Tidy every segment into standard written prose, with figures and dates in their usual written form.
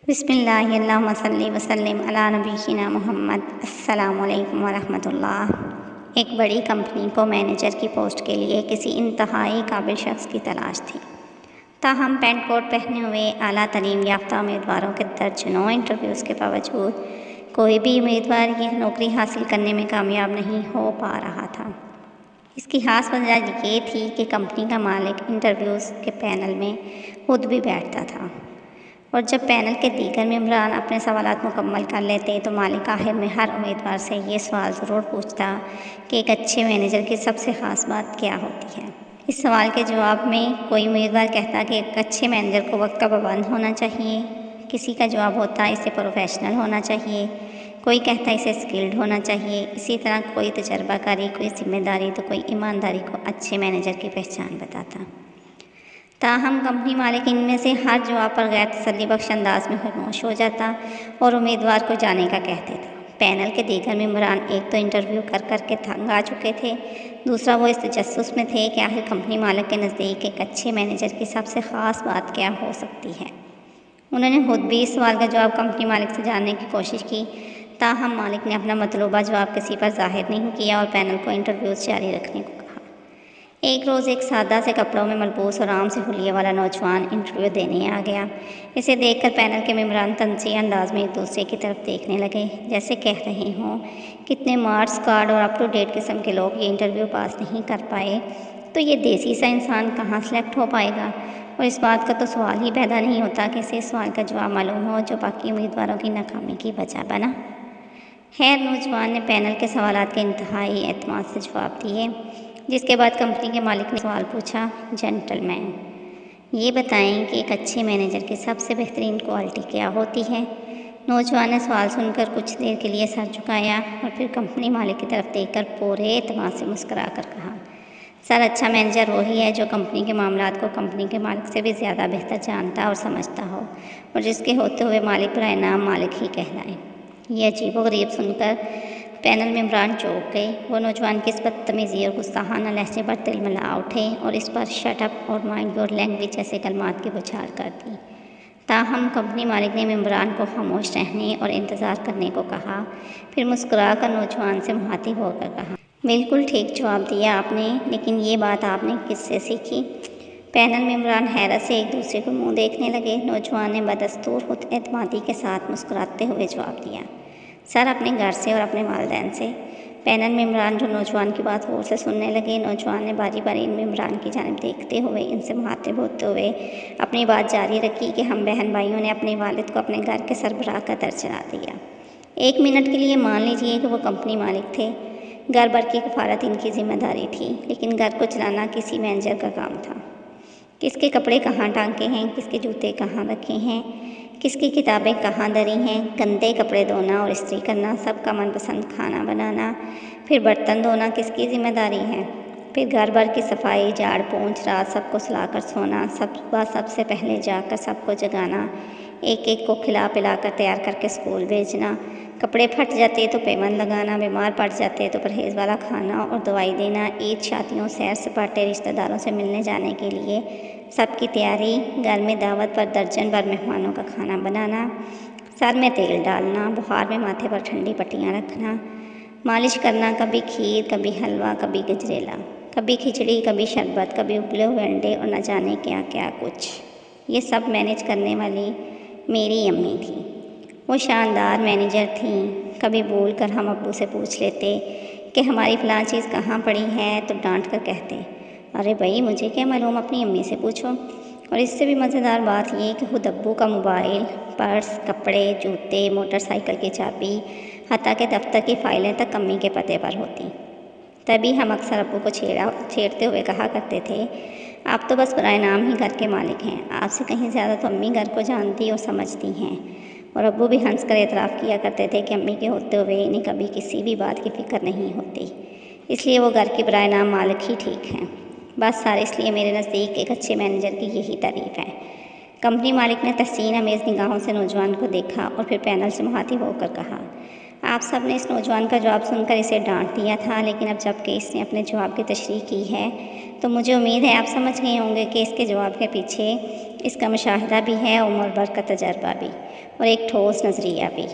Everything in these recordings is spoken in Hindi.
बिस्मिल्लाहि अल्लाहुम्मा सल्ली व सल्लिम अला नबीना मुहम्मद। अस्सलामु अलैकुम व रहमतुल्लाह। एक बड़ी कंपनी को मैनेजर की पोस्ट के लिए किसी इंतहाई काबिल शख्स की तलाश थी। ताहम पेंट कोट पहने हुए आला तरीन याफ्ता उम्मीदवारों के दर्जनों इंटरव्यूज़ के बावजूद कोई भी उम्मीदवार यह नौकरी हासिल करने में कामयाब नहीं हो पा रहा था। इसकी खास वजह ये थी कि कंपनी का मालिक इंटरव्यूज़ के पैनल में खुद भी बैठता था, और जब पैनल के दीगर मेंबरान अपने सवालात मुकम्मल कर लेते तो मालिक आखिर में हर उम्मीदवार से ये सवाल ज़रूर पूछता कि एक अच्छे मैनेजर की सबसे ख़ास बात क्या होती है। इस सवाल के जवाब में कोई उम्मीदवार कहता कि एक अच्छे मैनेजर को वक्त का पाबंद होना चाहिए, किसी का जवाब होता इसे प्रोफेशनल होना चाहिए, कोई कहता इसे स्किल्ड होना चाहिए। इसी तरह कोई तजर्बाकारी, कोई जिम्मेदारी तो कोई ईमानदारी को अच्छे मैनेजर की पहचान बताता। ताहम कंपनी मालिक इनमें से हर जवाब पर गैर तसल्ली बख्श अंदाज में खामोश हो जाता और उम्मीदवार को जाने का कह देता। पैनल के दीगर मेंबरान एक तो इंटरव्यू कर के तंग आ चुके थे, दूसरा वो इस तजस्सुस में थे कि आखिर कंपनी मालिक के नज़दीक एक अच्छे मैनेजर की सबसे ख़ास बात क्या हो सकती है। उन्होंने खुद भी इस सवाल का जवाब कंपनी मालिक से जानने की कोशिश की। ताहम मालिक ने अपना मतलूबा जवाब किसी पर जाहिर नहीं किया और पैनल को इंटरव्यूज़ जारी रखने को कहा। एक रोज़ एक सादा से कपड़ों में मलबूस और आराम से हुलिये वाला नौजवान इंटरव्यू देने आ गया। इसे देखकर पैनल के मेंबरान तंज़ी अंदाज में एक दूसरे की तरफ देखने लगे, जैसे कह रहे हों कितने मार्क्स कार्ड और अप टू डेट किस्म के लोग ये इंटरव्यू पास नहीं कर पाए, तो ये देसी सा इंसान कहाँ सेलेक्ट हो पाएगा। और इस बात का तो सवाल ही पैदा नहीं होता कि इसे सवाल का जवाब मालूम हो जो बाकी उम्मीदवारों की नाकामी की वजह बना। खैर, नौजवान ने पैनल के सवालात के इंतहाई एतमाद से जवाब दिए, जिसके बाद कंपनी के मालिक ने सवाल पूछा, जेंटलमैन, ये बताएं कि एक अच्छे मैनेजर की सबसे बेहतरीन क्वालिटी क्या होती है। नौजवान ने सवाल सुनकर कुछ देर के लिए सर झुकाया और फिर कंपनी मालिक की तरफ देखकर पूरे एतमाद से मुस्करा कर कहा, सर, अच्छा मैनेजर वही है जो कंपनी के मामलात को कंपनी के मालिक से भी ज़्यादा बेहतर जानता और समझता हो, और जिसके होते हुए मालिक बराए नाम मालिक ही कहलाए। यह अजीबोगरीब सुनकर पैनल मेंबरान चौंक गए। वो नौजवान की इस बदतमीज़ी और गुस्साहाना लहजे पर तिलमिला उठे और इस पर शट अप और माइंड योर लैंग्वेज जैसे कलमात की बौछार कर दी। ताहम कंपनी मालिक ने मेंबरान को खामोश रहने और इंतज़ार करने को कहा। फिर मुस्कुरा कर नौजवान से मुखातिब होकर कहा, बिल्कुल ठीक जवाब दिया आपने, लेकिन ये बात आपने किससे सीखी। पैनल मेंबरान हैरत से एक दूसरे को मुंह देखने लगे। नौजवान ने बदस्तूर खुद एतमादी के साथ मुस्कुराते हुए जवाब दिया, सर, अपने घर से और अपने वालिदैन से। पैनल मेंबरान जो नौजवान की बात गौर से सुनने लगे, नौजवान ने बारी बारी इन मेंबरान की जानिब देखते हुए इनसे मुखातिब होते हुए अपनी बात जारी रखी कि हम बहन भाइयों ने अपने वालिद को अपने घर के सरबराह का दर्जा दिया। 1 मिनट के लिए मान लीजिए कि वो कंपनी मालिक थे, घर भर की कफालत इनकी जिम्मेदारी थी, लेकिन घर को चलाना किसी मैनेजर का काम था। किसके कपड़े कहाँ टांगे हैं, किसके जूते कहाँ रखे हैं, किसकी किताबें कहाँ धरी हैं, गंदे कपड़े धोना और इस्त्री करना, सबका मनपसंद खाना बनाना, फिर बर्तन धोना किसकी जिम्मेदारी है, फिर घर भर की सफाई, झाड़ पोंछ, रात सबको सुलाकर सोना, सुबह सबसे पहले जाकर सबको जगाना, एक एक को खिला पिला कर तैयार करके स्कूल भेजना, कपड़े फट जाते तो पेमंद लगाना, बीमार पड़ जाते तो परहेज़ वाला खाना और दवाई देना, ईद, शादियों, सैर सपाटे, रिश्तेदारों से मिलने जाने के लिए सबकी तैयारी, घर में दावत पर दर्जन भर मेहमानों का खाना बनाना, सर में तेल डालना, बुखार में माथे पर ठंडी पट्टियाँ रखना, मालिश करना, कभी खीर, कभी हलवा, कभी गजरेला, कभी खिचड़ी, कभी शरबत, कभी उबले हुए अंडे और न जाने क्या क्या कुछ। ये सब मैनेज करने वाली मेरी अम्मी थी। वो शानदार मैनेजर थी। कभी बोल कर हम अब्बू से पूछ लेते कि हमारी फ़लाँ चीज़ कहाँ पड़ी है, तो डांट कर कहते, अरे भाई, मुझे क्या मालूम, अपनी अम्मी से पूछो। और इससे भी मज़ेदार बात ये कि खुद अब्बू का मोबाइल, पर्स, कपड़े, जूते, मोटरसाइकिल की चाबी, हत्ता के दफ्तर की फ़ाइलें तक अम्मी के पते पर होती। तभी हम अक्सर अब्बू को छेड़ते हुए कहा करते थे, आप तो बस बराए नाम ही घर के मालिक हैं, आपसे कहीं ज़्यादा तो अम्मी घर को जानती और समझती हैं। और अब्बू भी हंस कर एतराफ़ किया करते थे कि अम्मी के होते हुए इन्हें कभी किसी भी बात की फ़िक्र नहीं होती, इसलिए वो घर के बराए नाम मालिक ही ठीक हैं। बस सर, इसलिए मेरे नज़दीक एक अच्छे मैनेजर की यही तारीफ़ है। कंपनी मालिक ने तहसीन अमेज़ निगाहों से नौजवान को देखा और फिर पैनल से मुखातिब होकर कहा, आप सब ने इस नौजवान का जवाब सुनकर इसे डांट दिया था, लेकिन अब जबकि इसने अपने जवाब की तशरीह की है तो मुझे उम्मीद है आप समझ गए होंगे कि इसके जवाब के पीछे इसका मुशाहिदा भी है, उम्र भर का तजर्बा भी और एक ठोस नज़रिया भी।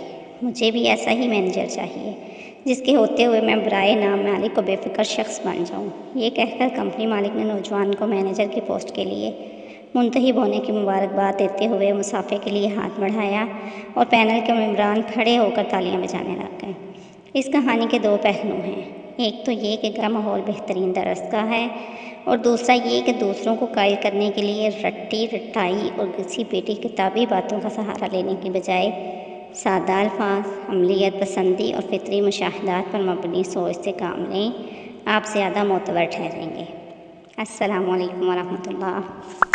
मुझे भी ऐसा ही मैनेजर चाहिए जिसके होते हुए मैं बराए नाम मालिक को बेफिक्र शख्स बन जाऊँ। ये कहकर कंपनी मालिक ने नौजवान को मैनेजर की पोस्ट के लिए मुंतखब होने की मुबारकबाद देते हुए मुसाफे के लिए हाथ बढ़ाया और पैनल के मेंबरान खड़े होकर तालियां बजाने लग गए। इस कहानी के दो पहलू हैं, एक तो ये कि का माहौल बेहतरीन दरस का है और दूसरा ये कि दूसरों को कायल करने के लिए रट्टी रटाई और घिसी पेटी किताबी बातों का सहारा लेने की बजाय सादा अल्फाज, अमलियत पसंदी और फितरी मुशाहिदात पर मबनी सोच से काम लें। आप ज़्यादा मोतबर ठहरेंगे। अस्सलामु अलैकुम वरहमतुल्लाह।